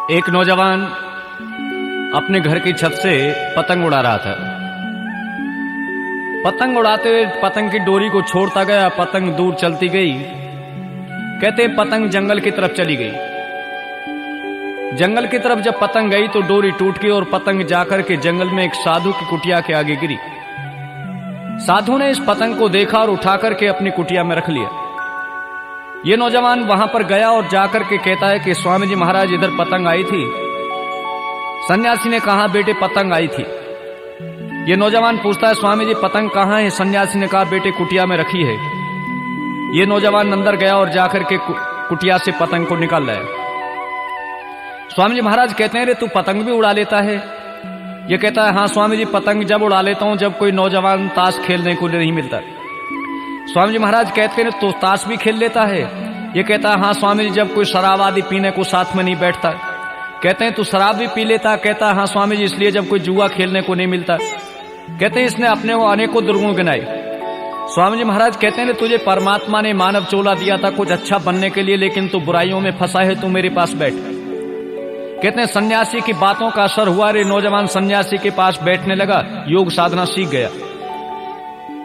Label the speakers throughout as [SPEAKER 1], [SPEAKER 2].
[SPEAKER 1] एक नौजवान अपने घर की छत से पतंग उड़ा रहा था। पतंग उड़ाते हुए पतंग की डोरी को छोड़ता गया, पतंग दूर चलती गई। कहते पतंग जंगल की तरफ चली गई। जंगल की तरफ जब पतंग गई तो डोरी टूट गई और पतंग जाकर के जंगल में एक साधु की कुटिया के आगे गिरी। साधु ने इस पतंग को देखा और उठाकर के अपनी कुटिया में रख लिया। ये नौजवान वहां पर गया और जाकर के कहता है कि स्वामी जी महाराज इधर पतंग आई थी। सन्यासी ने कहा बेटे पतंग आई थी। ये नौजवान पूछता है स्वामी जी पतंग कहाँ है? सन्यासी ने कहा बेटे कुटिया में रखी है। ये नौजवान अंदर गया और जाकर के कुटिया से पतंग को निकाल लाया। स्वामी जी महाराज कहते हैं रे तू पतंग भी उड़ा लेता है? ये कहता है हाँ स्वामी जी पतंग जब उड़ा लेता हूं जब कोई नौजवान ताश खेलने को नहीं मिलता। स्वामी जी महाराज कहते हैं तो ताश भी खेल लेता है? ये कहता है हाँ स्वामी जी जब कोई शराब आदि पीने को साथ में नहीं बैठता। कहते हैं तू शराब भी पी लेता? कहता है हाँ स्वामी जी इसलिए जब कोई जुआ खेलने को नहीं मिलता। कहते हैं इसने अपने को अनेकों दुर्गुण गिनाए। स्वामी जी महाराज कहते हैं तुझे परमात्मा ने मानव चोला दिया था कुछ अच्छा बनने के लिए, लेकिन तू बुराइयों में फंसा है, तू मेरे पास बैठ। कहते हैं सन्यासी की बातों का असर हुआ। रे नौजवान सन्यासी के पास बैठने लगा, योग साधना सीख गया।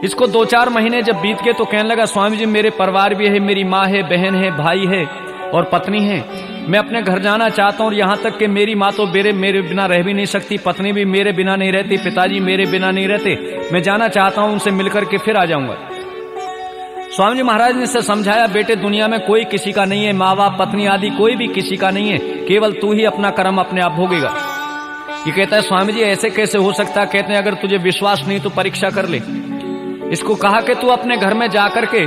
[SPEAKER 1] इसको 2-4 महीने जब बीत गए तो कहने लगा स्वामी जी मेरे परिवार भी है, मेरी माँ है, बहन है, भाई है और पत्नी है। मैं अपने घर जाना चाहता हूँ। यहाँ तक कि मेरी माँ तो मेरे बिना रह भी नहीं सकती, पत्नी भी मेरे बिना नहीं रहती, पिताजी मेरे बिना नहीं रहते। मैं जाना चाहता हूँ, उनसे मिलकर के फिर आ जाऊंगा। स्वामी जी महाराज ने इसे समझाया बेटे दुनिया में कोई किसी का नहीं है, माँ बाप पत्नी आदि कोई भी किसी का नहीं है, केवल तू ही अपना कर्म अपने आप भोगेगा। ये कहता है स्वामी जी ऐसे कैसे हो सकता? कहते हैं अगर तुझे विश्वास नहीं तो परीक्षा कर ले। इसको कहा कि तू अपने घर में जाकर के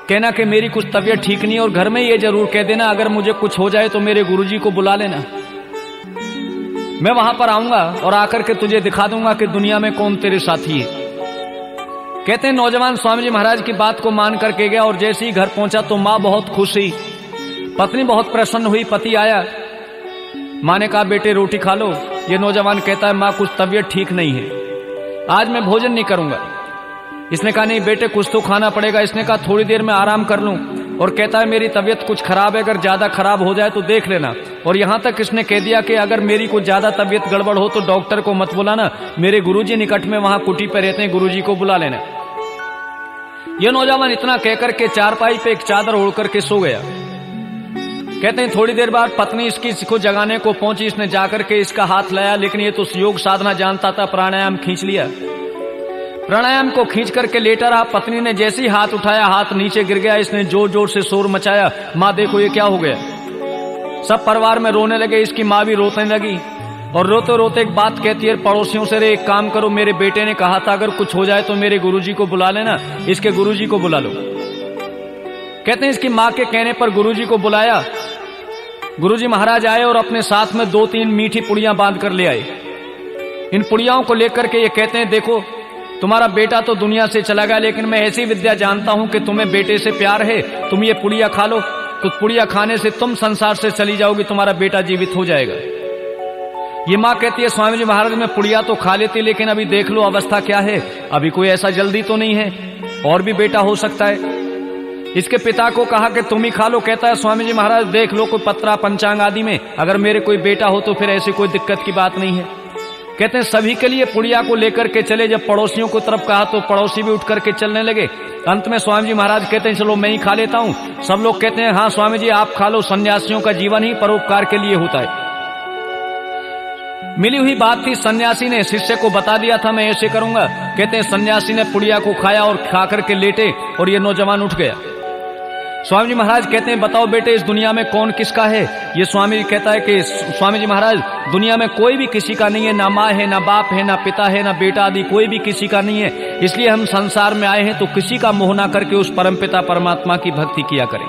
[SPEAKER 1] कहना कि मेरी कुछ तबीयत ठीक नहीं, और घर में ये जरूर कह देना अगर मुझे कुछ हो जाए तो मेरे गुरुजी को बुला लेना। मैं वहां पर आऊंगा और आकर के तुझे दिखा दूंगा कि दुनिया में कौन तेरे साथी है। कहते हैं नौजवान स्वामी जी महाराज की बात को मान करके गया और जैसे ही घर पहुंचा तो माँ बहुत खुश हुई, पत्नी बहुत प्रसन्न हुई। पति आया, माँ ने कहा बेटे रोटी खा लो। ये नौजवान कहता है माँ कुछ तबीयत ठीक नहीं है, आज मैं भोजन नहीं करूंगा। इसने कहा नहीं बेटे कुछ तो खाना पड़ेगा। इसने कहा थोड़ी देर में आराम कर लूं, और कहता है मेरी तबीयत कुछ खराब है, अगर ज्यादा खराब हो जाए तो देख लेना। और यहां तक इसने कह दिया कि अगर मेरी कुछ ज्यादा तबीयत गड़बड़ हो तो डॉक्टर को मत बुलाना, मेरे गुरुजी निकट में वहां कुटी पे रहते हैं, गुरुजी को बुला लेना। यह नौजवान इतना कहकर के चारपाई पे एक चादर ओढ़ करके सो गया। कहते हैं थोड़ी देर बाद पत्नी इसको जगाने को पहुंची। इसने जाकर के इसका हाथ लाया, लेकिन ये तो योग साधना जानता था, प्राणायाम खींच लिया। प्राणायाम को खींच करके लेटा रहा। पत्नी ने जैसे ही हाथ उठाया हाथ नीचे गिर गया। इसने जोर जोर से शोर मचाया, माँ देखो ये क्या हो गया। सब परिवार में रोने लगे, इसकी माँ भी रोने लगी और रोते रोते एक बात कहती है पड़ोसियों से, रे एक काम करो मेरे बेटे ने कहा था अगर कुछ हो जाए तो मेरे गुरुजी को बुला लेना, इसके गुरुजी को बुला लो। कहते हैं इसकी माँ के कहने पर गुरुजी को बुलाया। गुरुजी महाराज आए और अपने साथ में 2-3 मीठी पुड़ियां बांध कर ले आए। इन पुड़ियाओं को लेकर के ये कहते हैं देखो तुम्हारा बेटा तो दुनिया से चला गया, लेकिन मैं ऐसी विद्या जानता हूं कि तुम्हें बेटे से प्यार है, तुम ये पुड़िया खा लो। तो पुड़िया खाने से तुम संसार से चली जाओगी, तुम्हारा बेटा जीवित हो जाएगा। ये माँ कहती है स्वामी जी महाराज मैं पुड़िया तो खा लेती, लेकिन अभी देख लो अवस्था क्या है, अभी कोई ऐसा जल्दी तो नहीं है, और भी बेटा हो सकता है। इसके पिता को कहा कि तुम ही खा लो। कहता है स्वामी जी महाराज देख लो कोई पत्रा पंचांग आदि में अगर मेरे कोई बेटा हो तो फिर ऐसी कोई दिक्कत की बात नहीं है। कहते हैं सभी के लिए पुड़िया को लेकर के चले। जब पड़ोसियों को तरफ कहा तो पड़ोसी भी उठ करके चलने लगे। अंत में स्वामी जी महाराज कहते हैं चलो मैं ही खा लेता हूं। सब लोग कहते हैं हाँ स्वामी जी आप खा लो, सन्यासियों का जीवन ही परोपकार के लिए होता है। मिली हुई बात थी, सन्यासी ने शिष्य को बता दिया था मैं ऐसे करूंगा। कहते हैं सन्यासी ने पुड़िया को खाया और खा करके लेटे और ये नौजवान उठ गया। स्वामी जी महाराज कहते हैं बताओ बेटे इस दुनिया में कौन किसका है? ये स्वामी जी कहता है कि स्वामी जी महाराज दुनिया में कोई भी किसी का नहीं है, ना माँ है, ना बाप है, ना पिता है, ना बेटा आदि कोई भी किसी का नहीं है। इसलिए हम संसार में आए हैं तो किसी का मोह ना करके उस परमपिता परमात्मा की भक्ति किया करें।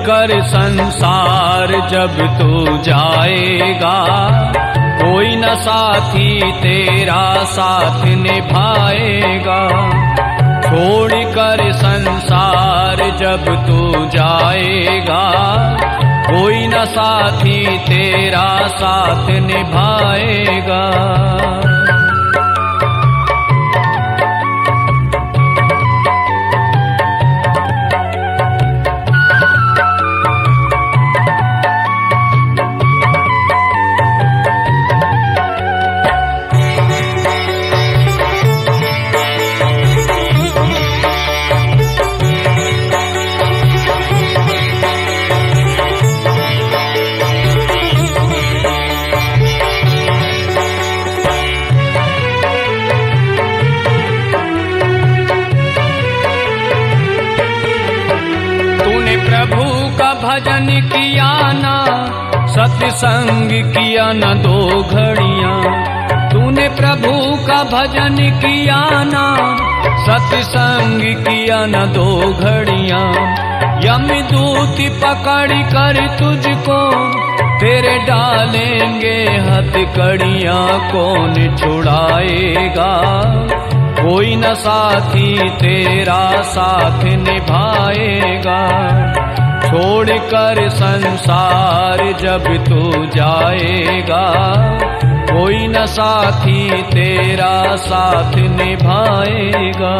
[SPEAKER 1] कर संसार जब तू जाएगा, कोई न साथी तेरा साथ निभाएगा। छोड़ कर संसार जब तू जाएगा, कोई न साथी तेरा साथ निभाएगा। प्रभु का भजन किया ना, सत्संग किया न 2 घड़ियां। तूने प्रभु का भजन किया ना, सत्संग किया न 2 घड़ियां। यमदूत पकड़ कर तुझको तेरे डालेंगे हथकड़ियां, कौन छुड़ाएगा। कोई न साथी तेरा साथ निभाएगा। छोड़ कर संसार जब तू जाएगा, कोई न साथी तेरा साथ निभाएगा।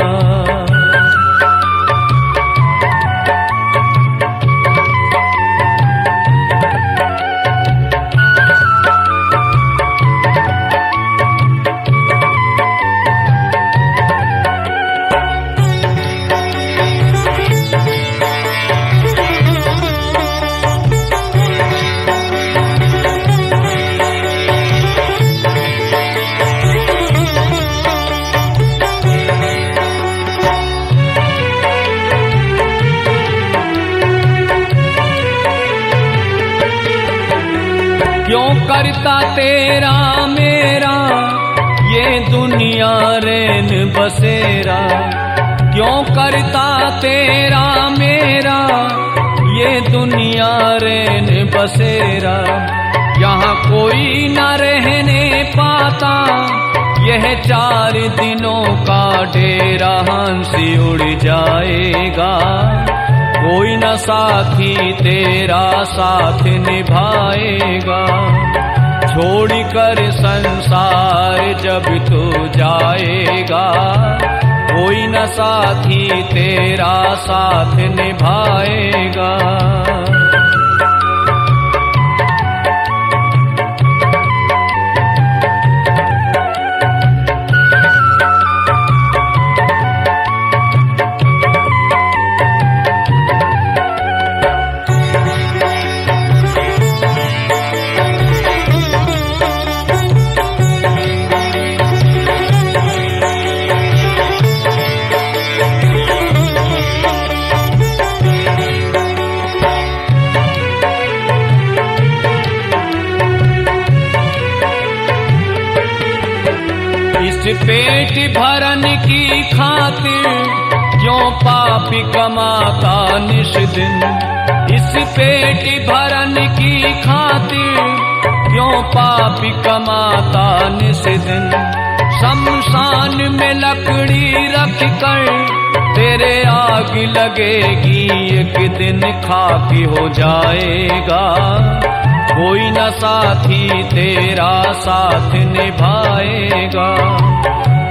[SPEAKER 1] क्यों करता तेरा मेरा ये दुनिया रैन बसेरा। क्यों करता तेरा मेरा ये दुनिया रैन बसेरा। यहाँ कोई न रहने पाता, यह 4 दिनों का डेरा हंसी उड़ जाएगा। कोई न साथी तेरा साथ निभाएगा। छोड़ कर संसार जब तू जाएगा, कोई न साथी तेरा साथ निभाएगा। पेट भरन की खातिर क्यों पापी कमाता निश दिन। इस पेट भरन की खातिर क्यों पापी कमाता निश दिन। शमशान में लकड़ी रख कर तेरे आग लगेगी, एक दिन खाकी हो जाएगा। कोई न साथी तेरा साथ निभाएगा।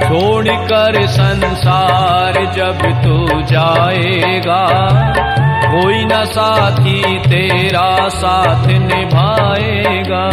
[SPEAKER 1] छोड़ कर संसार जब तू जाएगा, कोई न साथी तेरा साथ निभाएगा।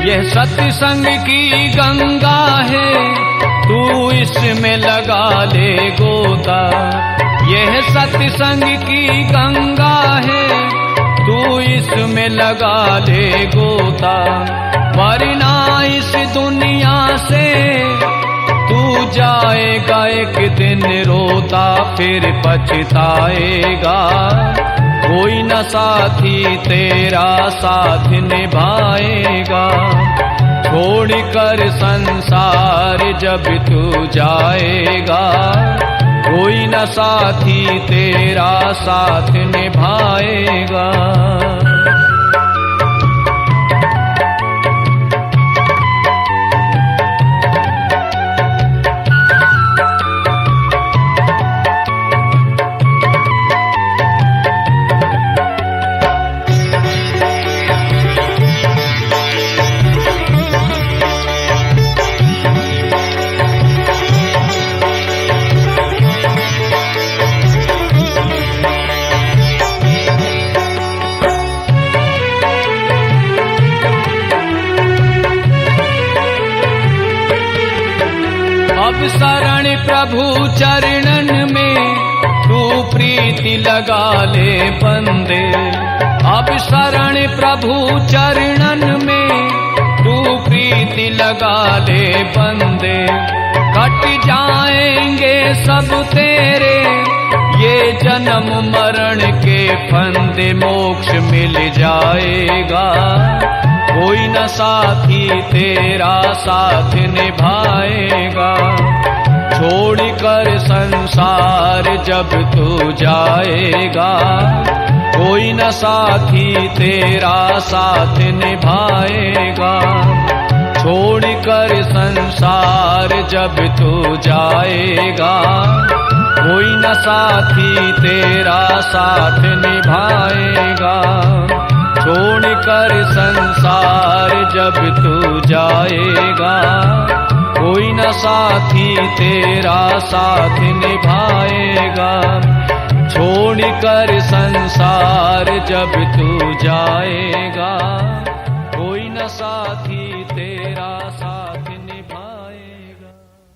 [SPEAKER 1] यह सत्संग की गंगा है तू इसमें लगा ले गोता। यह सत्संग की गंगा है, तू इसमें लगा ले गोता। वरना इस दुनिया से तू जाएगा एक दिन रोता, फिर पछताएगा। कोई न साथी तेरा साथ निभाएगा। छोड़कर संसार जब तू जाएगा, कोई न साथी तेरा साथ निभाएगा। अब शरण प्रभु चरणन में तू प्रीति लगा ले बंदे। अब शरण प्रभु चरणन में तू प्रीति लगा ले बंदे। कट जाएंगे सब तेरे ये जन्म मरण के फंदे, मोक्ष मिल जाएगा। कोई न साथी तेरा साथ निभाएगा। छोड़कर संसार जब तू जाएगा, कोई न साथी तेरा साथ निभाएगा। छोड़कर संसार जब तू जाएगा, कोई न साथी तेरा साथ निभाएगा। छोड़कर संसार जब तू जाएगा, कोई न साथी तेरा साथ निभाएगा। छोड़कर संसार जब तू जाएगा, कोई न साथी तेरा साथ